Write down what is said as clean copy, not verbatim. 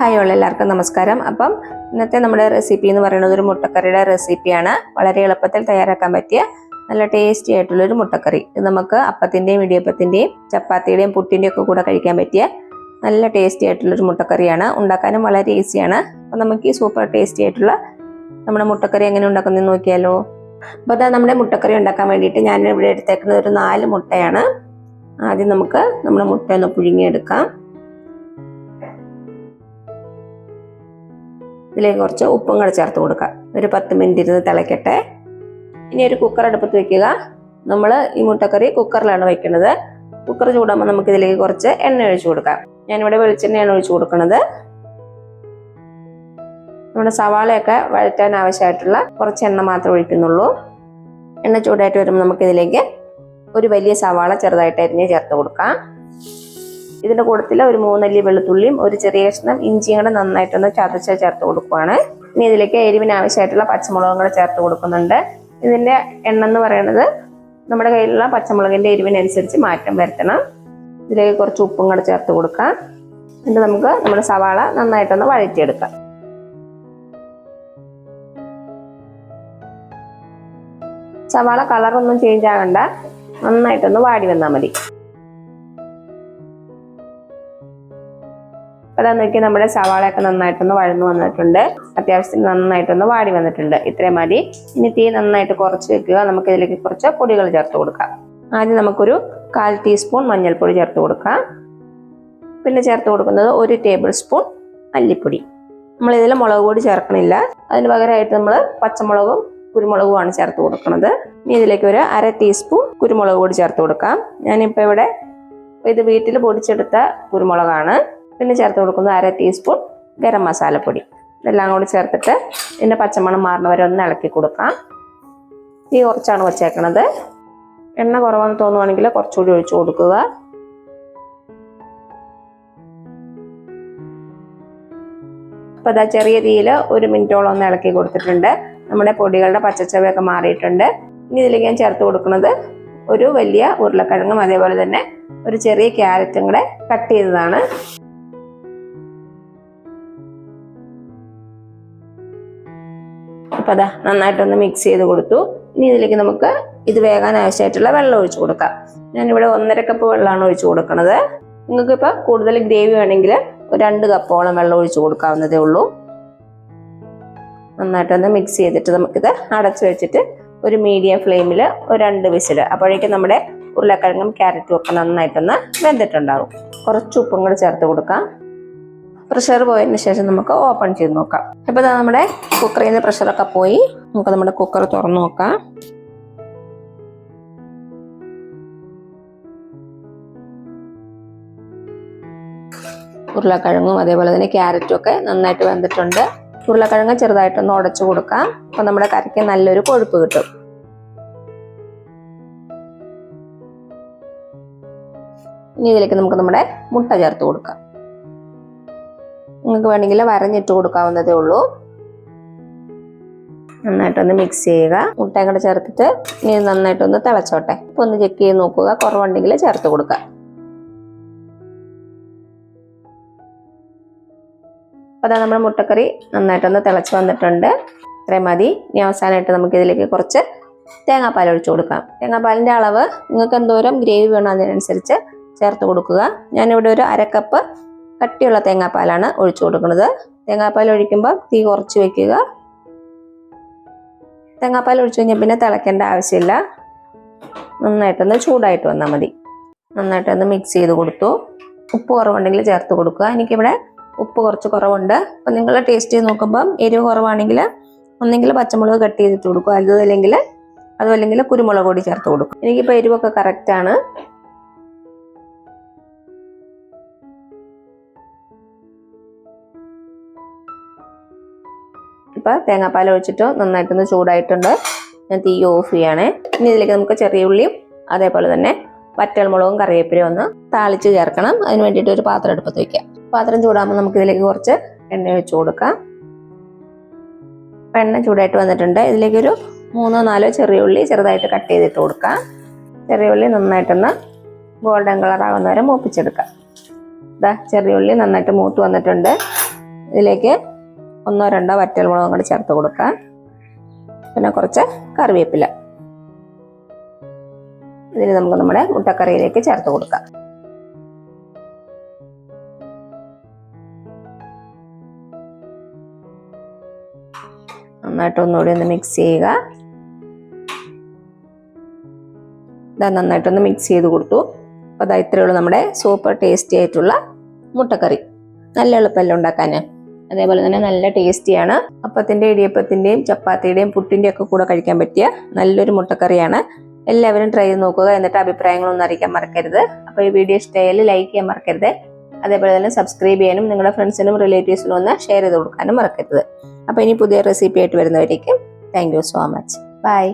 Hi എല്ലാവർക്കും നമസ്കാരം. അപ്പം ഇന്നത്തെ നമ്മുടെ റെസിപ്പി എന്ന് പറയുന്നത് ഒരു മുട്ടക്കറിയുടെ റെസിപ്പിയാണ്. വളരെ എളുപ്പത്തിൽ തയ്യാറാക്കാൻ പറ്റിയ നല്ല ടേസ്റ്റി ആയിട്ടുള്ളൊരു മുട്ടക്കറി. ഇത് നമുക്ക് അപ്പത്തിൻ്റെയും ഇടിയപ്പത്തിൻ്റെയും ചപ്പാത്തിയുടെയും പുട്ടിൻ്റെയും ഒക്കെ കൂടെ കഴിക്കാൻ പറ്റിയ നല്ല ടേസ്റ്റി ആയിട്ടുള്ളൊരു മുട്ടക്കറിയാണ്. ഉണ്ടാക്കാനും വളരെ ഈസിയാണ്. അപ്പം നമുക്ക് ഈ സൂപ്പർ ടേസ്റ്റി ആയിട്ടുള്ള നമ്മുടെ മുട്ടക്കറി എങ്ങനെ ഉണ്ടാക്കുന്നതെന്ന് നോക്കിയാലോ. അപ്പോൾ അതാ നമ്മുടെ മുട്ടക്കറി ഉണ്ടാക്കാൻ വേണ്ടിയിട്ട് ഞാൻ ഇവിടെ എടുത്തേക്കുന്നത് ഒരു 4 മുട്ടയാണ്. ആദ്യം നമുക്ക് നമ്മുടെ മുട്ട ഒന്ന് പുഴുങ്ങിയെടുക്കാം. ഇതിലേക്ക് കുറച്ച് ഉപ്പും കൂടെ ചേർത്ത് കൊടുക്കാം. ഒരു 10 മിനിറ്റ് ഇരുന്ന് തിളയ്ക്കട്ടെ. ഇനി ഒരു കുക്കർ അടുപ്പത്ത് വെക്കുക. നമ്മൾ ഈ മുട്ടക്കറി കുക്കറിലാണ് വെക്കുന്നത്. കുക്കർ ചൂടാകുമ്പോൾ നമുക്ക് ഇതിലേക്ക് കുറച്ച് എണ്ണ ഒഴിച്ചു കൊടുക്കാം. ഞാനിവിടെ വെളിച്ചെണ്ണയാണ് ഒഴിച്ചു കൊടുക്കുന്നത്. നമ്മുടെ സവാളയൊക്കെ വഴറ്റാൻ ആവശ്യമായിട്ടുള്ള കുറച്ച് എണ്ണ മാത്രമേ ഒഴിക്കുന്നുള്ളൂ. എണ്ണ ചൂടായിട്ട് വരുമ്പോൾ നമുക്കിതിലേക്ക് ഒരു വലിയ സവാള ചെറുതായിട്ട് അരിഞ്ഞ് ചേർത്ത് കൊടുക്കാം. ഇതിൻ്റെ കൂട്ടത്തിൽ ഒരു 3 അല്ലി വെളുത്തുള്ളിയും ഒരു ചെറിയ കഷ്ണം ഇഞ്ചിയും കൂടെ നന്നായിട്ടൊന്ന് ചതച്ച് ചേർത്ത് കൊടുക്കുവാണ്. ഇനി ഇതിലേക്ക് എരിവിന് ആവശ്യമായിട്ടുള്ള പച്ചമുളകും കൂടെ ചേർത്ത് കൊടുക്കുന്നുണ്ട്. ഇതിൻ്റെ എണ്ണ എന്ന് പറയുന്നത് നമ്മുടെ കയ്യിലുള്ള പച്ചമുളകിൻ്റെ എരിവിനനുസരിച്ച് മാറ്റം വരുത്തണം. ഇതിലേക്ക് കുറച്ച് ഉപ്പും കൂടെ ചേർത്ത് കൊടുക്കാം. എന്നിട്ട് നമുക്ക് നമ്മുടെ സവാള നന്നായിട്ടൊന്ന് വഴറ്റിയെടുക്കാം. സവാള കളറൊന്നും ചേഞ്ച് ആകണ്ട, നന്നായിട്ടൊന്ന് വാടി വന്നാൽ മതി. അതാ നോക്കി നമ്മുടെ സവാളയൊക്കെ നന്നായിട്ടൊന്ന് വഴന്നു വന്നിട്ടുണ്ട്. അത്യാവശ്യത്തിന് നന്നായിട്ടൊന്ന് വാടി വന്നിട്ടുണ്ട്. ഇത്രയും മതി. ഇനി തീ നന്നായിട്ട് കുറച്ച് വെക്കുക. നമുക്ക് ഇതിലേക്ക് കുറച്ച് പൊടികൾ ചേർത്ത് കൊടുക്കാം. ആദ്യം നമുക്കൊരു 1/4 ടീസ്പൂൺ മഞ്ഞൾപ്പൊടി ചേർത്ത് കൊടുക്കാം. പിന്നെ ചേർത്ത് കൊടുക്കുന്നത് 1 ടേബിൾ സ്പൂൺ മല്ലിപ്പൊടി. നമ്മളിതിൽ മുളക് പൊടി ചേർക്കണില്ല. അതിന് പകരമായിട്ട് നമ്മൾ പച്ചമുളകും കുരുമുളകുമാണ് ചേർത്ത് കൊടുക്കുന്നത്. ഇനി ഇതിലേക്ക് ഒരു 1/2 ടീസ്പൂൺ കുരുമുളക് പൊടി ചേർത്ത് കൊടുക്കാം. ഞാനിപ്പോൾ ഇവിടെ ഇത് വീട്ടിൽ പൊടിച്ചെടുത്ത കുരുമുളകാണ്. പിന്നെ ചേർത്ത് കൊടുക്കുന്നത് 1/2 ടീസ്പൂൺ ഗരം മസാലപ്പൊടി. ഇതെല്ലാം കൂടി ചേർത്തിട്ട് ഇതിൻ്റെ പച്ചമണം മാറുന്ന വരെ ഒന്ന് ഇളക്കി കൊടുക്കാം. തീ കുറച്ചാണ് വച്ചേക്കണത്. എണ്ണ കുറവെന്ന് തോന്നുവാണെങ്കിൽ കുറച്ചുകൂടി ഒഴിച്ചു കൊടുക്കുക. അപ്പോൾ അതാ ചെറിയ തീയിൽ 1 മിനിറ്റോളം ഒന്ന് ഇളക്കി കൊടുത്തിട്ടുണ്ട്. നമ്മുടെ പൊടികളുടെ പച്ചച്ചവയൊക്കെ മാറിയിട്ടുണ്ട്. ഇനി ഇതിലേക്ക് ഞാൻ ചേർത്ത് കൊടുക്കുന്നത് ഒരു വലിയ ഉരുളക്കിഴങ്ങും അതേപോലെ തന്നെ ഒരു ചെറിയ ക്യാരറ്റും കൂടെ കട്ട് ചെയ്തതാണ്. അപ്പോൾ അതാ നന്നായിട്ടൊന്ന് മിക്സ് ചെയ്ത് കൊടുത്തു. ഇനി ഇതിലേക്ക് നമുക്ക് ഇത് വേകാൻ ആവശ്യമായിട്ടുള്ള വെള്ളം ഒഴിച്ചു കൊടുക്കാം. ഞാനിവിടെ 1.5 കപ്പ് വെള്ളമാണ് ഒഴിച്ചു കൊടുക്കുന്നത്. നിങ്ങൾക്കിപ്പോൾ കൂടുതൽ ഗ്രേവി വേണമെങ്കിൽ ഒരു 2 കപ്പോളം വെള്ളം ഒഴിച്ചു കൊടുക്കാവുന്നതേ ഉള്ളൂ. നന്നായിട്ടൊന്ന് മിക്സ് ചെയ്തിട്ട് നമുക്കിത് അടച്ചു വെച്ചിട്ട് ഒരു മീഡിയം ഫ്ലെയിമിൽ ഒരു 2 വിസിൽ. അപ്പോഴേക്കും നമ്മുടെ ഉരുളക്കിഴങ്ങും ക്യാരറ്റും ഒക്കെ നന്നായിട്ടൊന്ന് വെന്തിട്ടുണ്ടാകും. കുറച്ച് ഉപ്പും കൂടെ ചേർത്ത് കൊടുക്കാം. പ്രഷർ പോയതിന് ശേഷം നമുക്ക് ഓപ്പൺ ചെയ്ത് നോക്കാം. ഇപ്പോൾ നമ്മുടെ കുക്കറിൽ നിന്ന് പ്രഷറൊക്കെ പോയി. നമുക്ക് നമ്മുടെ കുക്കർ തുറന്നു നോക്കാം. ഉരുളക്കിഴങ്ങും അതേപോലെ തന്നെ ക്യാരറ്റും ഒക്കെ നന്നായിട്ട് വെന്തിട്ടുണ്ട്. ഉരുളക്കിഴങ്ങ് ചെറുതായിട്ടൊന്ന് ഉടച്ചു കൊടുക്കാം. അപ്പോൾ നമ്മുടെ കറിക്ക് നല്ലൊരു കൊഴുപ്പ് കിട്ടും. ഇനി ഇതിലേക്ക് നമുക്ക് നമ്മുടെ മുട്ട ചേർത്ത് കൊടുക്കാം. നിങ്ങൾക്ക് വേണമെങ്കിൽ വരഞ്ഞിട്ട് കൊടുക്കാവുന്നതേ ഉള്ളൂ. നന്നായിട്ടൊന്ന് മിക്സ് ചെയ്യുക. മുട്ടയും കൂടെ ചേർത്തിട്ട് ഇനി നന്നായിട്ടൊന്ന് തിളച്ചോട്ടെ. ഇപ്പോൾ ഒന്ന് ചെക്ക് ചെയ്ത് നോക്കുക. കുറവുണ്ടെങ്കിൽ ചേർത്ത് കൊടുക്കുക. അപ്പോൾ അതാ നമ്മുടെ മുട്ടക്കറി നന്നായിട്ടൊന്ന് തിളച്ച് വന്നിട്ടുണ്ട്. ഇത്രയും മതി. ഇനി അവസാനമായിട്ട് നമുക്ക് ഇതിലേക്ക് കുറച്ച് തേങ്ങാപ്പാൽ ഒഴിച്ചു കൊടുക്കാം. തേങ്ങാപ്പാലിൻ്റെ അളവ് നിങ്ങൾക്ക് എന്തോരം ഗ്രേവി വേണം അതിനനുസരിച്ച് ചേർത്ത് കൊടുക്കുക. ഞാനിവിടെ ഒരു 1/2 കപ്പ് കട്ടിയുള്ള തേങ്ങാപ്പാലാണ് ഒഴിച്ചു കൊടുക്കുന്നത്. തേങ്ങാപ്പാൽ ഒഴിക്കുമ്പോൾ തീ കുറച്ച് വെക്കുക. തേങ്ങാപ്പാൽ ഒഴിച്ചു കഴിഞ്ഞാൽ പിന്നെ തിളയ്ക്കേണ്ട ആവശ്യമില്ല. നന്നായിട്ടൊന്ന് ചൂടായിട്ട് വന്നാൽ മതി. നന്നായിട്ടൊന്ന് മിക്സ് ചെയ്ത് കൊടുത്തു. ഉപ്പ് കുറവുണ്ടെങ്കിൽ ചേർത്ത് കൊടുക്കുക. എനിക്കിവിടെ ഉപ്പ് കുറച്ച് കുറവുണ്ട്. അപ്പം നിങ്ങൾ ടേസ്റ്റ് ചെയ്ത് നോക്കുമ്പം എരിവ് കുറവാണെങ്കിൽ ഒന്നെങ്കിൽ പച്ചമുളക് കട്ട് ചെയ്തിട്ട് കൊടുക്കുക, അതുമല്ലെങ്കിൽ കുരുമുളക് പൊടി ചേർത്ത് കൊടുക്കും. എനിക്കിപ്പോൾ എരിവൊക്കെ കറക്റ്റാണ്. ഇപ്പോൾ തേങ്ങാപ്പാൽ ഒഴിച്ചിട്ട് നന്നായിട്ടൊന്ന് ചൂടായിട്ടുണ്ട്. ഞാൻ തീ ഓഫ് ചെയ്യണേ. ഇനി ഇതിലേക്ക് നമുക്ക് ചെറിയ ഉള്ളിയും അതേപോലെ തന്നെ വറ്റൽമുളകും കറിവേപ്പിലയും ഒന്ന് താളിച്ച് ചേർക്കണം. അതിന് വേണ്ടിയിട്ട് ഒരു പാത്രം അടുപ്പത്ത് വയ്ക്കാം. പാത്രം ചൂടാകുമ്പോൾ നമുക്ക് ഇതിലേക്ക് കുറച്ച് എണ്ണ ഒഴിച്ച് കൊടുക്കാം. എണ്ണ ചൂടായിട്ട് വന്നിട്ടുണ്ട്. ഇതിലേക്കൊരു 3-4 ചെറിയ ഉള്ളി ചെറുതായിട്ട് കട്ട് ചെയ്തിട്ട് കൊടുക്കാം. ചെറിയ ഉള്ളി നന്നായിട്ടൊന്ന് ഗോൾഡൻ കളർ ആകുന്ന വരെ മൂപ്പിച്ചെടുക്കാം. ചെറിയ ഉള്ളി നന്നായിട്ട് മൂത്ത് വന്നിട്ടുണ്ട്. ഇതിലേക്ക് 1-2 വറ്റൽമുളകും കൂടി ചേർത്ത് കൊടുക്കാം. പിന്നെ കുറച്ച് കറിവേപ്പില. ഇതിന് നമുക്ക് നമ്മുടെ മുട്ടക്കറിയിലേക്ക് ചേർത്ത് കൊടുക്കാം. നന്നായിട്ട് ഒന്നുകൂടി ഒന്ന് മിക്സ് ചെയ്യുക. ഇതാ നന്നായിട്ടൊന്ന് മിക്സ് ചെയ്ത് കൊടുത്തു. അപ്പോൾ അതാ ഇത്രയേ ഉള്ളൂ നമ്മുടെ സൂപ്പർ ടേസ്റ്റി ആയിട്ടുള്ള മുട്ടക്കറി. നല്ല എളുപ്പമല്ല ഉണ്ടാക്കാൻ, അതേപോലെ തന്നെ നല്ല ടേസ്റ്റിയാണ്. അപ്പത്തിൻ്റെ, ഇടിയപ്പത്തിൻ്റെയും ചപ്പാത്തിയുടെയും പുട്ടിൻ്റെയും ഒക്കെ കൂടെ കഴിക്കാൻ പറ്റിയ നല്ലൊരു മുട്ടക്കറിയാണ്. എല്ലാവരും ട്രൈ ചെയ്ത് നോക്കുക. എന്നിട്ട് അഭിപ്രായങ്ങളൊന്നും അറിയിക്കാൻ മറക്കരുത്. അപ്പോൾ ഈ വീഡിയോ ഇഷ്ടമായാൽ ലൈക്ക് ചെയ്യാൻ മറക്കരുത്. അതേപോലെ തന്നെ സബ്സ്ക്രൈബ് ചെയ്യാനും നിങ്ങളുടെ ഫ്രണ്ട്സിനും റിലേറ്റീവ്സിനും ഒന്ന് ഷെയർ ചെയ്ത് കൊടുക്കാനും മറക്കരുത്. അപ്പോൾ ഇനി പുതിയ റെസിപ്പി ആയിട്ട് വരുന്നവരേക്കും thank you so much. By.